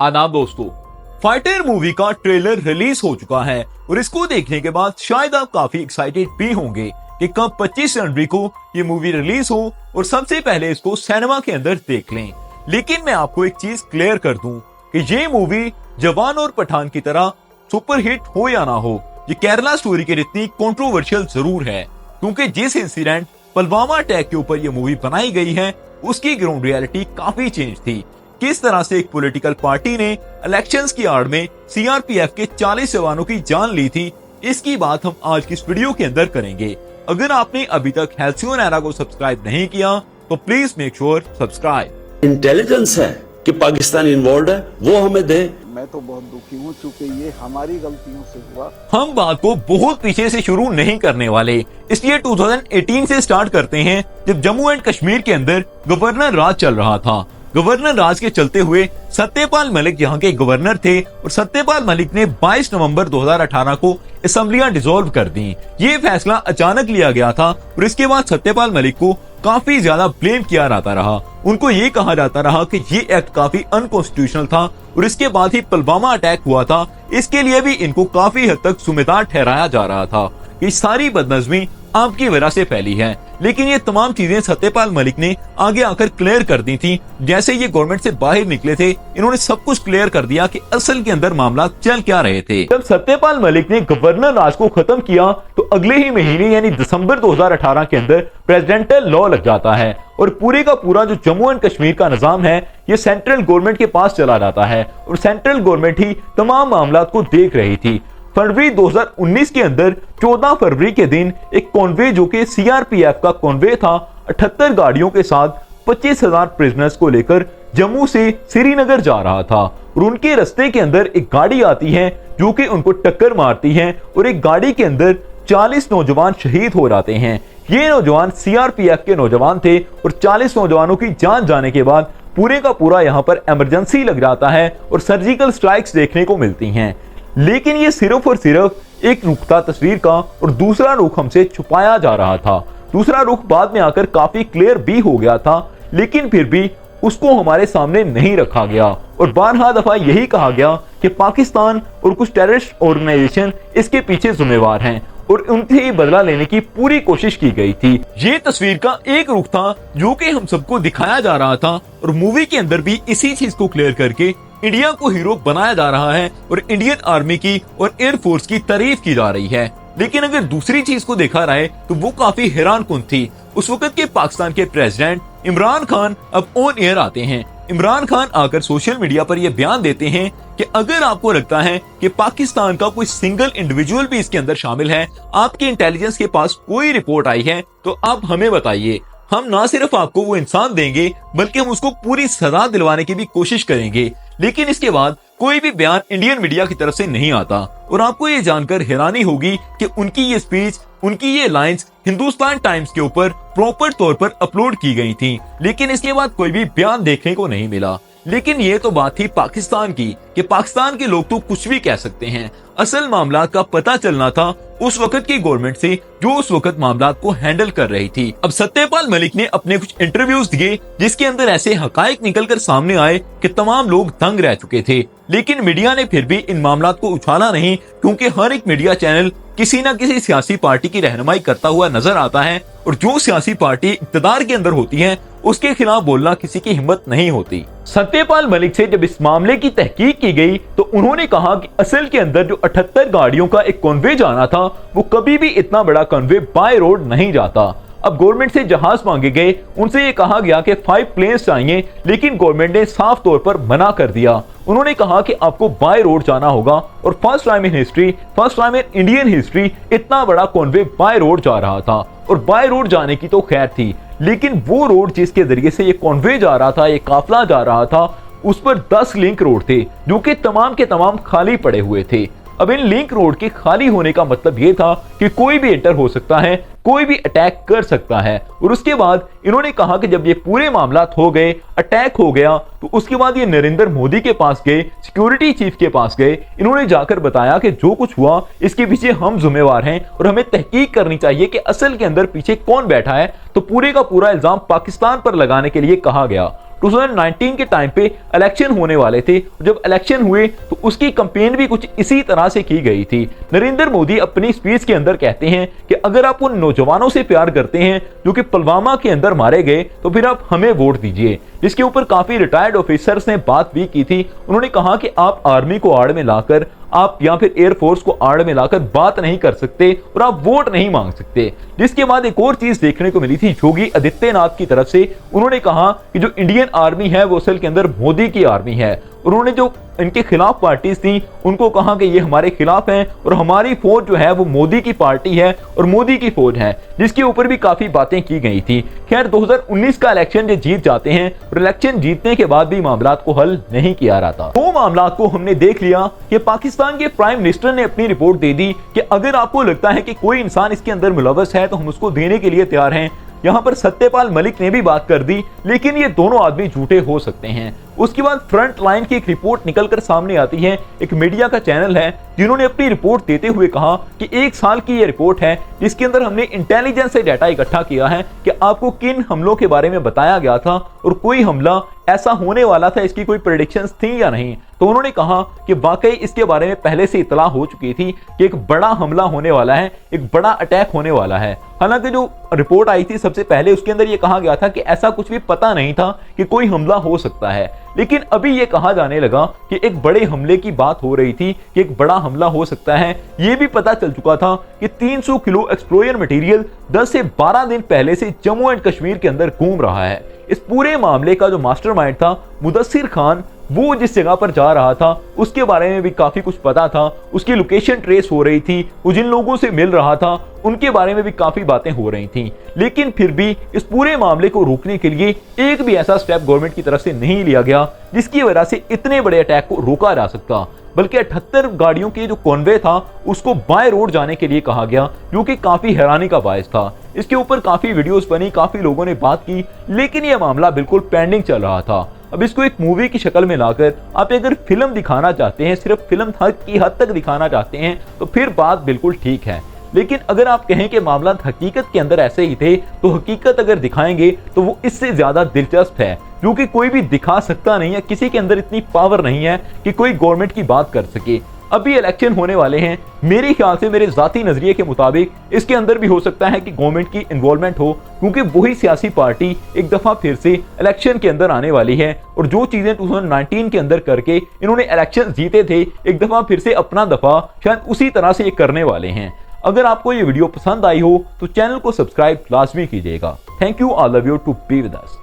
आदाब दोस्तों, fighter movie का ट्रेलर रिलीज हो चुका है और इसको देखने के बाद शायद आप काफी एक्साइटेड भी होंगे कि कब 25 जनवरी को ये मूवी रिलीज हो और सबसे पहले इसको सिनेमा के अंदर देख लें। लेकिन मैं आपको एक चीज क्लियर कर दूं कि ये मूवी जवान और पठान की तरह सुपरहिट हो या ना हो, ये केरला स्टोरी के इतनी कंट्रोवर्शियल जरूर है, क्योंकि जिस इंसिडेंट पुलवामा अटैक के ऊपर ये मूवी बनाई गई है उसकी ग्राउंड रियलिटी काफी चेंज थी। किस तरह से एक पॉलिटिकल पार्टी ने इलेक्शंस की आड़ में सीआरपीएफ के 40 जवानों की जान ली थी, इसकी बात हम आज की इस वीडियो के अंदर करेंगे। अगर आपने अभी तक हेल्सियन एरा को सब्सक्राइब नहीं किया तो please make sure subscribe. Intelligence है कि पाकिस्तान इन्वॉल्व है, वो हमें दे। मैं तो बहुत दुखी हूँ चूंकि ये हमारी गलतियों से हुआ। हम बात को बहुत पीछे से शुरू नहीं करने वाले, इसलिए 2018 से स्टार्ट करते हैं, जब जम्मू एंड कश्मीर के अंदर गवर्नर राज चल रहा था। गवर्नर राज के चलते हुए सत्यपाल मलिक यहाँ के गवर्नर थे और सत्यपाल मलिक ने 22 नवंबर 2018 को असेंबलियां डिसॉल्व कर दी। ये फैसला अचानक लिया गया था और इसके बाद सत्यपाल मलिक को काफी ज्यादा ब्लेम किया जाता रहा। उनको ये कहा जाता रहा कि ये एक्ट काफी अनकॉन्स्टिट्यूशनल था और इसके बाद ही पुलवामा अटैक हुआ था, इसके लिए भी इनको काफी हद तक जिम्मेदार ठहराया जा रहा था। ये सारी बदनज़मी आपकी वजह से फैली है, लेकिन ये तमाम चीजें सत्यपाल मलिक ने आगे आकर क्लियर कर दी थी। जैसे ये गवर्नमेंट से बाहर निकले थे, इन्होंने सब कुछ क्लियर कर दिया कि असल के अंदर मामला चल क्या रहे थे। जब सत्यपाल मलिक ने गवर्नर राज को खत्म किया तो अगले ही महीने यानी दिसंबर 2018 के अंदर प्रेसिडेंशियल लॉ लग जाता है और पूरे का पूरा जो जम्मू एंड कश्मीर का निजाम है ये सेंट्रल गवर्नमेंट के पास चला जाता है और सेंट्रल गवर्नमेंट ही तमाम मामला को देख रही थी। फरवरी 2019 के अंदर 14 फरवरी के दिन एक कॉन्वे जो कि सीआरपीएफ का कॉन्वे था, 78 गाड़ियों के साथ 25,000 प्रिजनर्स को लेकर जम्मू से श्रीनगर जा रहा था और उनके रास्ते के अंदर एक गाड़ी आती है जो कि उनको टक्कर मारती है और एक गाड़ी के अंदर 40 नौजवान शहीद हो जाते हैं। ये नौजवान सीआरपीएफ के नौजवान थे और 40 नौजवानों की जान जाने के बाद पूरे का पूरा यहाँ पर इमरजेंसी लग जाता है और सर्जिकल स्ट्राइक्स देखने को मिलती हैं। लेकिन ये सिर्फ और सिर्फ एक रुख था तस्वीर का और दूसरा रुख हमसे छुपाया जा रहा था। दूसरा रुख बाद में आकर काफी क्लियर भी हो गया था, लेकिन फिर भी उसको हमारे सामने नहीं रखा गया और बारहा दफा यही कहा गया कि पाकिस्तान और कुछ टेररिस्ट ऑर्गेनाइजेशन इसके पीछे जिम्मेवार हैं और उनसे बदला लेने की पूरी कोशिश की गई थी। ये तस्वीर का एक रुख था जो कि हम सबको दिखाया जा रहा था और मूवी के अंदर भी इसी चीज को क्लियर करके इंडिया को हीरो बनाया जा रहा है और इंडियन आर्मी की और एयरफोर्स की तारीफ की जा रही है। लेकिन अगर दूसरी चीज को देखा जाए तो वो काफी हैरानकुन थी। उस वक्त के पाकिस्तान के प्रेसिडेंट इमरान खान अब ऑन एयर आते हैं। इमरान खान आकर सोशल मीडिया पर यह बयान देते हैं कि अगर आपको लगता है कि पाकिस्तान का कोई सिंगल इंडिविजुअल भी इसके अंदर शामिल है, आपकी इंटेलिजेंस के पास कोई रिपोर्ट आई है, तो आप हमें बताइए। हम ना सिर्फ आपको वो इंसान देंगे बल्कि हम उसको पूरी सजा दिलवाने की भी कोशिश करेंगे। लेकिन इसके बाद कोई भी बयान इंडियन मीडिया की तरफ से नहीं आता और आपको ये जानकर हैरानी होगी कि उनकी ये स्पीच, उनकी ये लाइंस हिंदुस्तान टाइम्स के ऊपर प्रॉपर तौर पर अपलोड की गई थी, लेकिन इसके बाद कोई भी बयान देखने को नहीं मिला। लेकिन ये तो बात थी पाकिस्तान की कि पाकिस्तान के लोग तो कुछ भी कह सकते हैं। असल मामला का पता चलना था उस वक्त की गवर्नमेंट से जो उस वक्त मामला को हैंडल कर रही थी। अब सत्यपाल मलिक ने अपने कुछ इंटरव्यूज दिए जिसके अंदर ऐसे हकायक निकलकर सामने आए कि तमाम लोग दंग रह चुके थे, लेकिन मीडिया ने फिर भी इन मामला को उछाला नहीं, क्योंकि हर एक मीडिया चैनल किसी न किसी सियासी पार्टी की रहनुमाई करता हुआ नजर आता है और जो सियासी पार्टी इक़्तिदार के अंदर होती है उसके खिलाफ बोलना किसी की हिम्मत नहीं होती। सत्यपाल मलिक से जब इस मामले की तहकीक की गई तो उन्होंने कहा कि असल के अंदर जो 78 गाड़ियों का एक कॉन्वे जाना था वो कभी भी इतना बड़ा कॉन्वे बाय रोड नहीं जाता। अब गवर्नमेंट से जहाज मांगे गए, उनसे ये कहा गया कि 5 प्लेन्स चाहिए, लेकिन गवर्नमेंट ने साफ तौर पर मना कर दिया। उन्होंने कहा कि आपको बाय रोड जाना होगा और first time in history, first time in Indian history इतना बड़ा कॉन्वे बाय रोड जा रहा था। और बाय रोड जाने की तो खैर थी, लेकिन वो रोड जिसके जरिए से ये कॉन्वे जा रहा था, ये काफिला जा रहा था, उस पर 10 लिंक रोड थे जो कि तमाम के तमाम खाली पड़े हुए थे। अब इन लिंक रोड के खाली होने का मतलब ये था कि कोई भी एंटर हो सकता है, कोई भी अटैक कर सकता है। और उसके बाद इन्होंने कहा कि जब ये पूरे मामला हो गए, अटैक हो गया, तो उसके बाद ये नरेंद्र मोदी के पास गए, सिक्योरिटी चीफ के पास गए। इन्होंने जाकर बताया कि जो कुछ हुआ इसके पीछे हम जिम्मेवार हैं और हमें तहकीक करनी चाहिए कि असल के अंदर पीछे कौन बैठा है। तो पूरे का पूरा इल्जाम पाकिस्तान पर लगाने के लिए कहा गया। 2019 के टाइम पे इलेक्शन होने वाले थे। जब इलेक्शन हुए तो उसकी कैंपेन भी कुछ इसी तरह से की गई थी। नरेंद्र मोदी अपनी स्पीच के अंदर कहते हैं कि अगर आप उन नौजवानों से प्यार करते हैं जो कि पुलवामा के अंदर मारे गए तो फिर आप हमें वोट दीजिए। जिसके ऊपर काफी रिटायर्ड ऑफिसर्स ने बात भी की थी। उन्होंने कहा कि आप आर्मी को आड़ में लाकर, आप या फिर एयरफोर्स को आड़ में लाकर बात नहीं कर सकते और आप वोट नहीं मांग सकते। जिसके बाद एक और चीज देखने को मिली थी योगी आदित्यनाथ की तरफ से। उन्होंने कहा कि जो इंडियन आर्मी है वो असल के अंदर मोदी की आर्मी है। उन्होंने जो इनके खिलाफ पार्टीज थी उनको कहा कि ये हमारे खिलाफ हैं और हमारी फौज जो है वो मोदी की पार्टी है और मोदी की फौज है। जिसके ऊपर भी काफी बातें की गई थी। खैर 2019 का इलेक्शन जो जीत जाते हैं और इलेक्शन जीतने के बाद भी मामलात को हल नहीं किया रहा था। दो मामलात को हमने देख लिया कि पाकिस्तान के प्राइम मिनिस्टर ने अपनी रिपोर्ट दे दी कि अगर आपको लगता है कि कोई इंसान इसके अंदर मुलव्वस है तो हम उसको देने के लिए तैयार हैं। यहाँ पर सत्यपाल मलिक ने भी बात कर दी, लेकिन ये दोनों आदमी झूठे हो सकते हैं। उसके बाद फ्रंट लाइन की एक रिपोर्ट निकलकर सामने आती है। एक मीडिया का चैनल है जिन्होंने अपनी रिपोर्ट देते हुए कहा कि 1 साल की ये रिपोर्ट है जिसके अंदर हमने इंटेलिजेंस से डाटा इकट्ठा किया है कि आपको किन हमलों के बारे में बताया गया था और कोई हमला ऐसा होने वाला था, इसकी कोई प्रेडिक्शंस थी या नहीं। तो उन्होंने कहा कि वाकई इसके बारे में पहले से इतला हो चुकी थी कि एक बड़ा हमला होने वाला है, एक बड़ा अटैक होने वाला है। हालांकि जो रिपोर्ट आई थी सबसे पहले उसके अंदर यह कहा गया था कि ऐसा कुछ भी पता नहीं था कि कोई हमला हो सकता है। लेकिन अभी यह कहा जाने लगा कि एक बड़े हमले की बात हो रही थी कि एक बड़ा हमला हो सकता है। यह भी पता चल चुका था कि 300 किलो एक्सप्लोजर मटेरियल 10 से 12 दिन पहले से जम्मू एंड कश्मीर के अंदर घूम रहा है। इस पूरे मामले का जो मास्टरमाइंड था मुदस्सिर खान, वो जिस जगह पर जा रहा था उसके बारे में भी काफी कुछ पता था। उसकी लोकेशन ट्रेस हो रही थी, वो जिन लोगों से मिल रहा था उनके बारे में भी काफी बातें हो रही थी। लेकिन फिर भी इस पूरे मामले को रोकने के लिए एक भी ऐसा स्टेप गवर्नमेंट की तरफ से नहीं लिया गया जिसकी वजह से इतने बड़े अटैक को रोका जा सकता। बल्कि 78 गाड़ियों के जो कॉन्वे था उसको बाय रोड जाने के लिए कहा गया, जो कि काफी हैरानी का बायस था। इसके ऊपर काफी वीडियोस बनी, काफी लोगों ने बात की, लेकिन यह मामला बिल्कुल पेंडिंग चल रहा था। अब इसको एक मूवी की शक्ल में लाकर आप अगर फिल्म दिखाना चाहते हैं, सिर्फ फिल्म की हद तक दिखाना चाहते हैं तो फिर बात बिल्कुल ठीक है। लेकिन अगर आप कहें कि मामला हकीकत के अंदर ऐसे ही थे तो हकीकत अगर दिखाएंगे तो वो इससे ज्यादा दिलचस्प है, क्योंकि कोई भी दिखा सकता नहीं है। किसी के अंदर इतनी पावर नहीं है कि कोई गवर्नमेंट की बात कर सके। अभी इलेक्शन होने वाले हैं, मेरे ख्याल से, मेरे जाती नजरिए के मुताबिक इसके अंदर भी हो सकता है कि गवर्नमेंट की इन्वॉल्वमेंट हो, क्योंकि वही सियासी पार्टी एक दफा फिर से इलेक्शन के अंदर आने वाली है और जो चीजें 2019 के अंदर करके इन्होंने इलेक्शन जीते थे, एक दफा फिर से अपना दफा शायद उसी तरह से ये करने वाले हैं। अगर आपको ये वीडियो पसंद आई हो तो चैनल को सब्सक्राइब लाजमी कीजिएगा। Thank you, I love you to be with us.